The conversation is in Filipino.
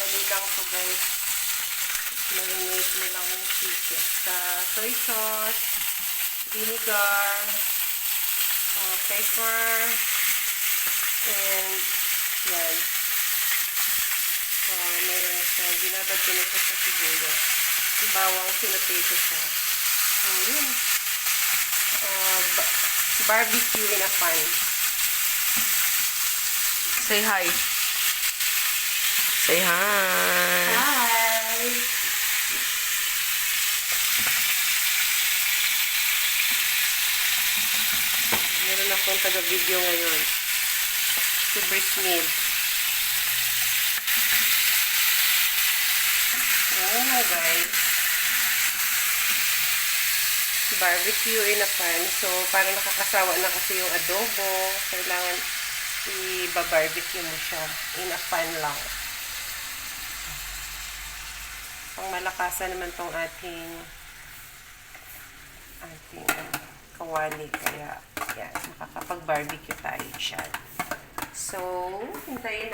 Dali lang to guys. Marinate mo lang yung chicken sa soy sauce, vinegar, pepper, and yan. Meron na siya. Binabad ko na siya sa sibuyas. Bawang sinutay ko siya. Yun. Barbecue in a pan. Say hi. Say hi. Hi! Meron akong taga-video ngayon. Si Brismid. Ayan na guys. Barbecue in a pan. So, parang nakakasawa na kasi yung adobo. Kailangan i-barbecue mo siya. In a pan lang. Pang malakasan naman tong ating kawali. Kaya, yan. Makakapag-barbecue tayo dyan. So, hintayin